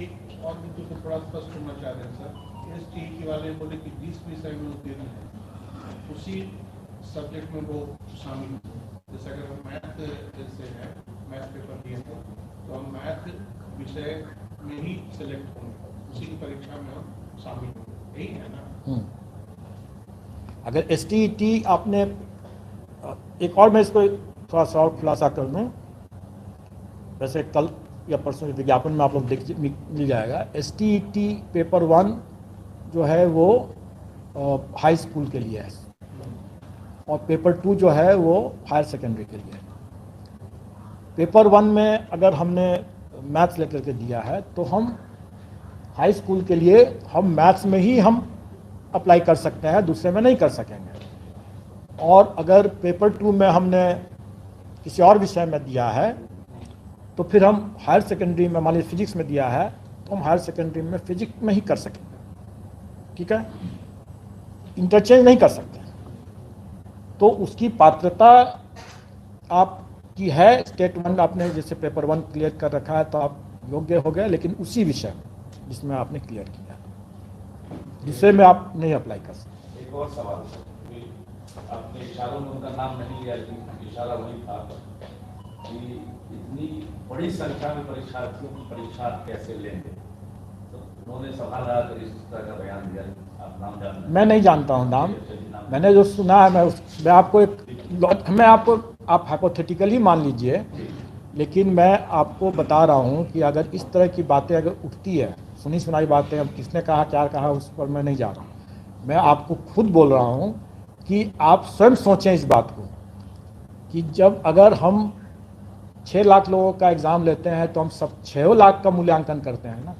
एक और बिंदु से थोड़ा स्पष्ट होना चाह रहे हैं सर, एसटीईटी वाले बोले कि 20 विषय में उत्तीर्ण है, उसी सब्जेक्ट में वो शामिल हो। जैसे अगर हम मैथ जैसे है, मैथ पेपर दिए थे तो हम मैथ विषय में ही सिलेक्ट होंगे, उसी की परीक्षा में हम शामिल होंगे, यही है ना? अगर एसटीईटी आपने एक और मैं इसको थोड़ा सा और खुलासा कर दूँ, वैसे कल या परसों विज्ञापन में आप लोग देख मिल जाएगा। एसटीईटी पेपर 1 जो है वो हाई स्कूल के लिए है और पेपर 2 जो है वो हायर सेकेंडरी के लिए है। पेपर 1 में अगर हमने मैथ्स लेकर के दिया है तो हम हाई स्कूल के लिए हम मैथ्स में ही हम अप्लाई कर सकते हैं, दूसरे में नहीं कर सकेंगे। और अगर पेपर 2 में हमने किसी और विषय में दिया है तो फिर हम हायर सेकेंडरी में, मान लीजिए फिजिक्स में दिया है तो हम हायर सेकेंडरी में फिजिक्स में ही कर सकेंगे, ठीक है, इंटरचेंज नहीं कर सकते। तो उसकी पात्रता आपकी है, स्टेट 1 आपने जैसे पेपर 1 क्लियर कर रखा है तो आप योग्य हो गए, लेकिन उसी विषय में जिसमें आपने क्लियर किया, दूसरे में आप नहीं अप्लाई कर सकते। एक और सवाल, आपने इशारों में उनका नाम नहीं लिया, लेकिन इशारा वही था कि इतनी बड़ी संख्या में परीक्षार्थियों की परीक्षा कैसे लेंगे, तो उन्होंने सवाल आकर इस तरह का बयान दिया। आप नाम जानते हैं? मैं नहीं जानता हूँ नाम, मैंने जो सुना है मैं आपको आप हाइपोथेटिकली मान लीजिए, लेकिन मैं आपको बता रहा हूँ कि अगर इस तरह की बातें अगर उठती है, सुनी सुनाई बातें, अब किसने कहा क्या कहा उस पर मैं नहीं जा रहा हूँ। मैं आपको खुद बोल रहा हूँ कि आप स्वयं सोचें इस बात को कि जब अगर हम 6 लाख लोगों का एग्ज़ाम लेते हैं तो हम सब 6 लाख का मूल्यांकन करते हैं ना।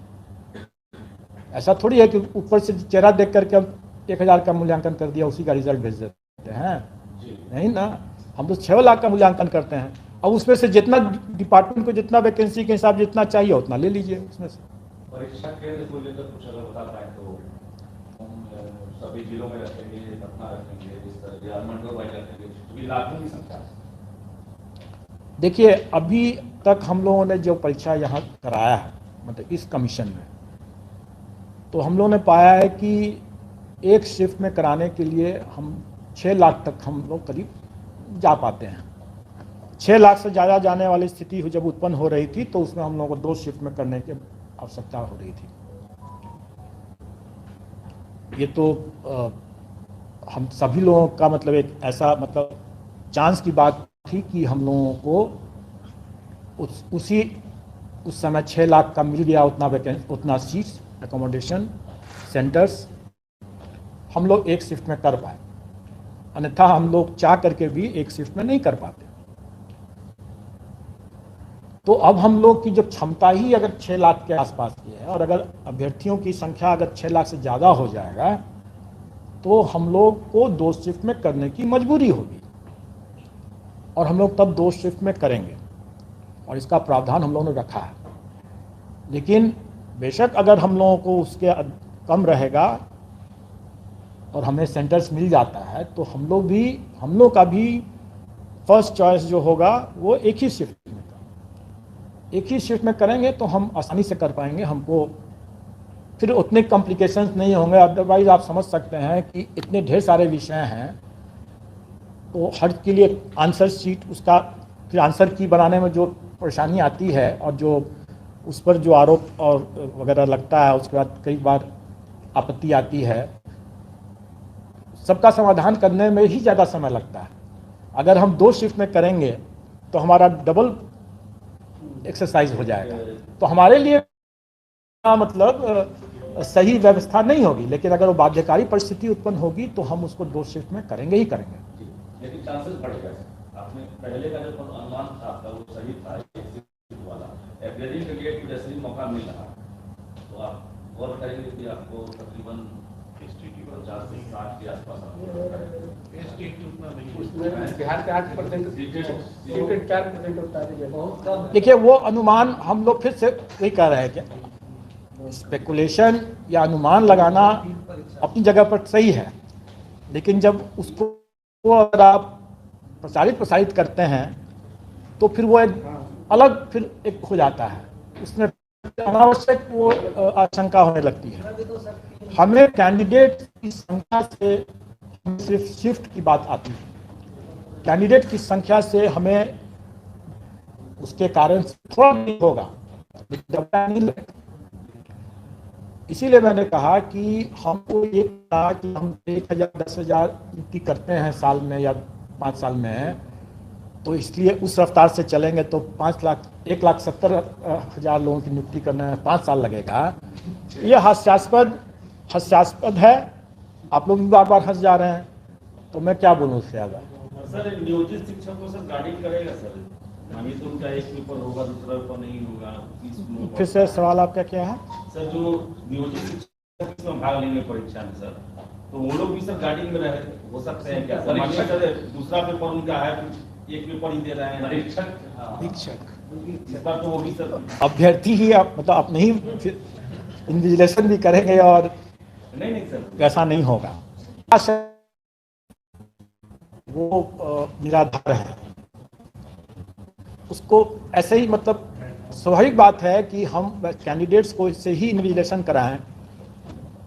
ऐसा थोड़ी है कि ऊपर से चेहरा देख करके हम 1000 का मूल्यांकन कर दिया, उसी का रिजल्ट भेज देते हैं, नहीं ना। हम तो 6 लाख का मूल्यांकन करते हैं। अब उसमें से जितना डिपार्टमेंट को जितना वैकेंसी के हिसाब जितना चाहिए उतना ले लीजिए उसमें से। परीक्षा केंद्र को लेकर कुछ अगर बता पाए तो हम सभी जिलों में रखेंगे, पटना रखेंगे, इस तरह या मंडल वाइज रखेंगे, क्योंकि लाखों की संख्या। देखिए, अभी तक हम लोगों ने जो परीक्षा यहाँ कराया है, मतलब इस कमीशन में, तो हम लोगों ने पाया है कि एक शिफ्ट में कराने के लिए हम 6 लाख तक हम लोग करीब जा पाते हैं। 6 लाख से ज़्यादा जाने वाली स्थिति जब उत्पन्न हो रही थी तो उसमें हम लोगों को 2 शिफ्ट में करने की आवश्यकता हो रही थी। ये तो हम सभी लोगों का मतलब एक ऐसा मतलब चांस की बात थी कि हम लोगों को उस समय 6 लाख का मिल गया, उतना सीट्स, एकोमोडेशन सेंटर्स हम लोग एक शिफ्ट में कर पाए। अन्यथा हम लोग चाह करके भी एक शिफ्ट में नहीं कर पाते। तो अब हम लोग की जो क्षमता ही अगर 6 लाख के आसपास की है और अगर अभ्यर्थियों की संख्या अगर 6 लाख से ज़्यादा हो जाएगा तो हम लोग को 2 शिफ्ट में करने की मजबूरी होगी और हम लोग तब 2 शिफ्ट में करेंगे और इसका प्रावधान हम लोगों ने रखा है। लेकिन बेशक अगर हम लोगों को उसके कम रहेगा और हमें सेंटर्स मिल जाता है तो हम लोग का भी फर्स्ट चॉइस जो होगा वो एक ही शिफ्ट में करेंगे तो हम आसानी से कर पाएंगे। हमको फिर उतने कॉम्प्लिकेशंस नहीं होंगे। अदरवाइज आप समझ सकते हैं कि इतने ढेर सारे विषय हैं तो हर के लिए आंसर शीट, उसका फिर आंसर की बनाने में जो परेशानी आती है और जो उस पर जो आरोप और वगैरह लगता है, उसके बाद कई बार आपत्ति आती है, सबका समाधान करने में ही ज़्यादा समय लगता है। अगर हम 2 शिफ्ट में करेंगे तो हमारा डबल एक्सरसाइज हो जाएगा, तो हमारे लिए मतलब सही व्यवस्था नहीं होगी। लेकिन अगर वो बाध्यकारी परिस्थिति उत्पन्न होगी तो हम उसको 2 शिफ्ट में करेंगे ही करेंगे। लेकिन चांसेस बढ़ गए। आपने पहले का जो अनुमान था आपका वो सही था, वाला एवरेजिंग के लिए जैसे ही मौका मिल रहा तो आप गौर करेंगे कि आपको तकरीबन STT को 50 से 60 के आसपास आपको STT उतना नहीं उसमें बिहार के 8% सीटेड 4% होता है। बहुत कम है। देखिए वो अनुमान हम लोग फिर से वही कह रहे हैं कि स्पेकुलेशन या अनुमान लगाना अपनी जगह पर सही है, लेकिन जब उसको अगर आप प्रसारित करते हैं तो फिर वो एक अलग फिर एक हो जाता है, उसमें अनावश्यक वो आशंका होने लगती है। हमें कैंडिडेट की संख्या से सिर्फ शिफ्ट की बात आती है, कैंडिडेट की संख्या से हमें उसके कारण थोड़ा नहीं होगा, जब नहीं लगेगा। इसीलिए मैंने कहा कि हमको ये कहा कि हम 1000 10,000 नियुक्ति करते हैं साल में या 5 साल में, तो इसलिए उस रफ्तार से चलेंगे तो 1,70,000 लोगों की नियुक्ति करने में 5 साल लगेगा। ये हास्यास्पद है। आप लोग भी बार बार हंस जा रहे हैं, तो मैं क्या बोलूँ उससे ज़्यादा। सर नियोजित शिक्षक को सर गाइडिंग करेगा सर, मानिए तो उनका एक पेपर होगा दूसरा पेपर नहीं होगा। फिर से सवाल आपका क्या है? सर जो नियोजित शिक्षक इसमें भाग लेंगे परीक्षा में सर, तो वो लोग भी सर गाइडिंग में रहे हो सकते हैं क्या सर? मानिए सर दूसरा पेपर उनका है, एक पेपर ही दे रहे हैं परीक्षक, इस बार तो वो भी सर अभ्यर्थी ही मतलब अपने ही इन्विजिलेशन भी करेंगे और नहीं सर ऐसा नहीं होगा। वो निराधार है, उसको ऐसे ही मतलब स्वाभाविक बात है कि हम कैंडिडेट्स को इससे ही इन्विजिलेशन कराएं,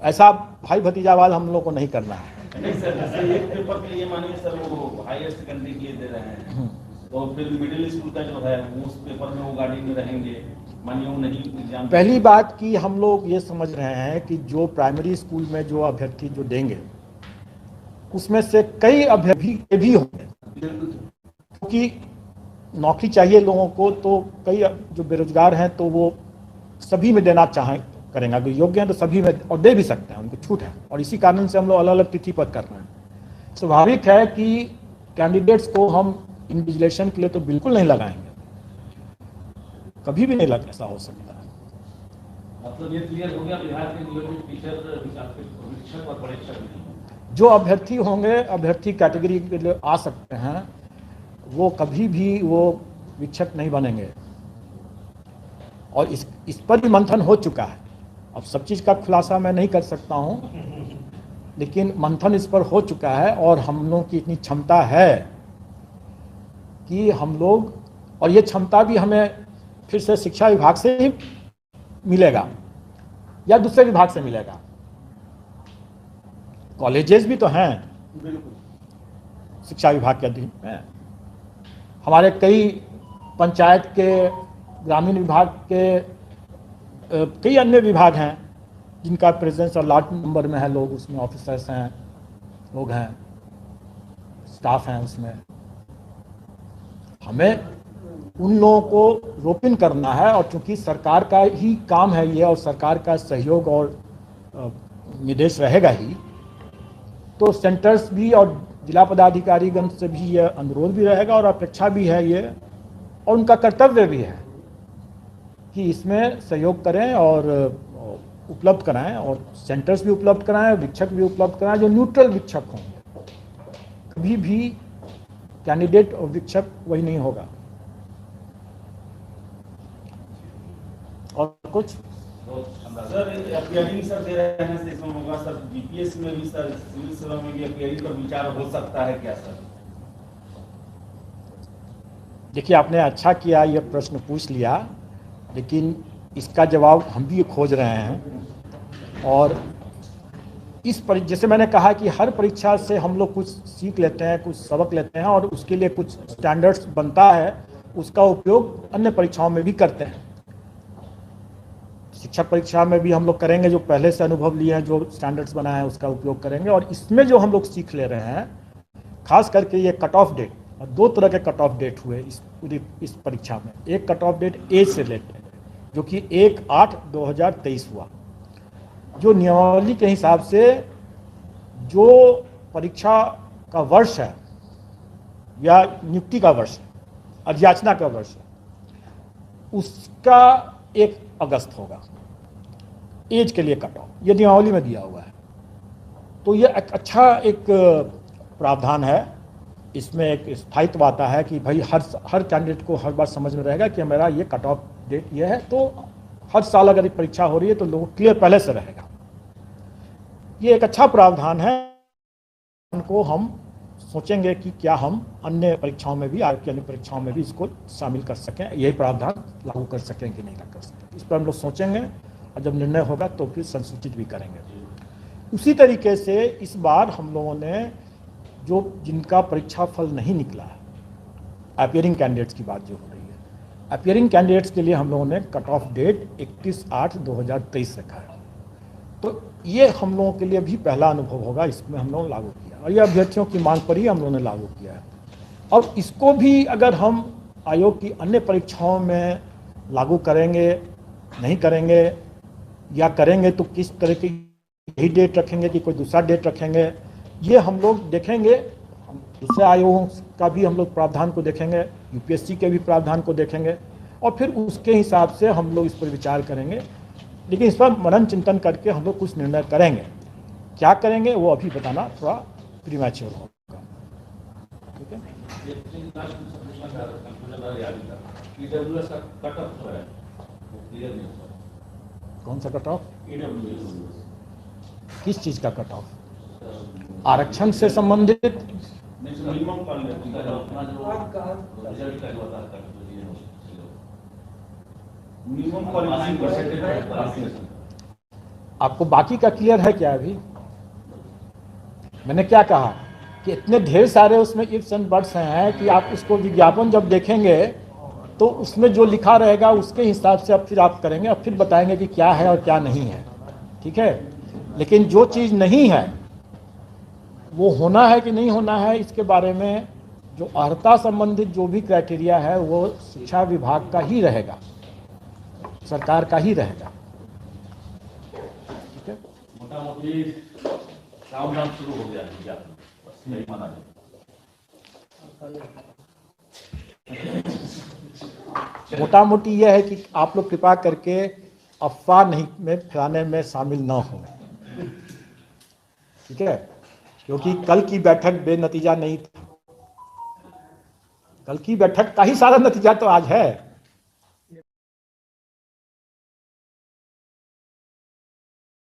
ऐसा भाई भतीजावाद हम लोग को नहीं करना है। नहीं सर, जैसे एक पेपर के लिए मानिए सर वो हायर सेकेंडरी के लिए दे रहे हैं, तो फिर मिडिल स्कूल का जो है वो उस पेपर में वो गाड़ी में रहेंगे, मानिए वो नहीं एग्जाम। पहली बात कि हम लोग ये समझ रहे हैं कि जो प्राइमरी स्कूल में जो अभ्यर्थी जो देंगे उसमें से कई अभ्यर्थी भी होंगे, क्योंकि नौकरी चाहिए लोगों को, तो कई जो बेरोजगार हैं तो वो सभी में देना करेंगे, अगर योग्य हैं तो सभी में और दे भी सकते हैं, उनको छूट है। और इसी कारण से हम लोग अलग अलग तिथि पर कर रहे हैं। स्वाभाविक है कि कैंडिडेट्स को हम इन्विजिलेशन के लिए तो बिल्कुल नहीं लगाएंगे, कभी भी नहीं लग ऐसा हो सकता है। मतलब ये क्लियर हो गया बिहार के नियोजित टीचर शिक्षक और परीक्षक नहीं, जो अभ्यर्थी होंगे, अभ्यर्थी कैटेगरी के लिए आ सकते हैं, वो कभी भी वो शिक्षक नहीं बनेंगे। और इस पर भी मंथन हो चुका है। अब सब चीज़ का खुलासा मैं नहीं कर सकता हूँ, लेकिन मंथन इस पर हो चुका है और हम लोग की इतनी क्षमता है कि हम लोग, और ये क्षमता भी हमें फिर से शिक्षा विभाग से ही मिलेगा या दूसरे विभाग से मिलेगा। कॉलेजेस भी तो हैं शिक्षा विभाग के अधीन में, हमारे कई पंचायत के, ग्रामीण विभाग के कई अन्य विभाग हैं जिनका प्रेजेंस और लार्ज नंबर में है लोग, उसमें ऑफिसर्स हैं, लोग हैं, स्टाफ हैं उसमें। हमें उन लोगों को रोपिन करना है, और चूंकि सरकार का ही काम है ये और सरकार का सहयोग और निर्देश रहेगा ही, तो सेंटर्स भी और जिला पदाधिकारीगण से भी ये अनुरोध भी रहेगा और अपेक्षा भी है ये, और उनका कर्तव्य भी है कि इसमें सहयोग करें और उपलब्ध कराएं, और सेंटर्स भी उपलब्ध कराएं, शिक्षक भी उपलब्ध कराएं जो न्यूट्रल शिक्षक होंगे। कभी भी कैंडिडेट और शिक्षक वही नहीं होगा। और कुछ सर अपीयरिंग सर दे रहे हैं, इसमें होगा सर बीपीएस में भी सर, सिविल सेवा में भी अपीयरिंग पर विचार हो सकता है क्या सर? देखिए आपने अच्छा किया ये प्रश्न पूछ लिया, लेकिन इसका जवाब हम भी खोज रहे हैं। और जैसे मैंने कहा कि हर परीक्षा से हम लोग कुछ सीख लेते हैं, कुछ सबक लेते हैं और उसके लिए कुछ स्टैंडर्ड्स बनता है, उसका उपयोग अन्य परीक्षाओं में भी करते हैं। शिक्षक परीक्षा में भी हम लोग करेंगे, जो पहले से अनुभव लिए हैं, जो स्टैंडर्ड्स बनाए हैं उसका उपयोग करेंगे। और इसमें जो हम लोग सीख ले रहे हैं, खास करके ये कट ऑफ डेट, और 2 तरह के कट ऑफ डेट हुए इस परीक्षा में। एक कट ऑफ डेट एज से रिलेटेड, जो कि 1/8/2023 हुआ, जो नियमावली के हिसाब से जो परीक्षा का वर्ष है या नियुक्ति का वर्ष है, अध्याचना का वर्ष है, उसका 1 अगस्त होगा एज के लिए कट ऑफ, ये नियमावली में दिया हुआ है। तो ये एक अच्छा एक प्रावधान है। इसमें एक स्थायित्व आता है कि भाई हर कैंडिडेट को हर बार समझ में रहेगा कि मेरा ये कट ऑफ डेट ये है, तो हर साल अगर परीक्षा हो रही है तो लोगों को क्लियर पहले से रहेगा। ये एक अच्छा प्रावधान है। उनको हम सोचेंगे कि क्या हम अन्य परीक्षाओं में भी, आयोग की अन्य परीक्षाओं में भी इसको शामिल कर सकें, यही प्रावधान लागू कर सकें कि नहीं कर सकें, इस पर हम लोग सोचेंगे और जब निर्णय होगा तो फिर संसूचित भी करेंगे। उसी तरीके से इस बार हम लोगों ने जो जिनका परीक्षा फल नहीं निकला है, अपियरिंग कैंडिडेट्स की बात जो हो रही है, अपियरिंग कैंडिडेट्स के लिए हम लोगों ने कट ऑफ डेट 31/8/2023 रखा है। तो ये हम लोगों के लिए भी पहला अनुभव होगा, इसमें हम लोगों ने लागू किया और ये अभ्यर्थियों की मांग पर ही हम लोगों ने लागू किया है। और इसको भी अगर हम आयोग की अन्य परीक्षाओं में लागू करेंगे, नहीं करेंगे या करेंगे तो किस तरह की यही डेट रखेंगे कि कोई दूसरा डेट रखेंगे, ये हम लोग देखेंगे। दूसरे आयोगों का भी हम लोग प्रावधान को देखेंगे, यूपीएससी के भी प्रावधान को देखेंगे और फिर उसके हिसाब से हम लोग इस पर विचार करेंगे। लेकिन इस पर मनन चिंतन करके हम लोग कुछ निर्णय करेंगे। क्या करेंगे वो अभी बताना थोड़ा प्रीमैच्योर होगा। ठीक है, कौन सा कट ऑफ? किस चीज़ का कट ऑफ? आरक्षण से संबंधित? आपको बाकी का क्लियर है क्या? अभी मैंने क्या कहा कि इतने ढेर सारे उसमें इफ्स एंड बट्स हैं कि आप उसको विज्ञापन जब देखेंगे तो उसमें जो लिखा रहेगा उसके हिसाब से अब फिर आप करेंगे और फिर बताएंगे कि क्या है और क्या नहीं है। ठीक है, लेकिन जो चीज़ नहीं है वो होना है कि नहीं होना है, इसके बारे में जो अर्हता संबंधित जो भी क्राइटेरिया है वो शिक्षा विभाग का ही रहेगा, सरकार का ही रहेगा। ठीक है, मोटा-मोटी काम धाम शुरू हो गया है, बस यही माना जाए। मोटा मोटी यह है कि आप लोग कृपा करके अफवाह नहीं में फैलाने में शामिल न हो। ठीक है, क्योंकि कल की बैठक बेनतीजा नहीं था। कल की बैठक का ही सारा नतीजा तो आज है।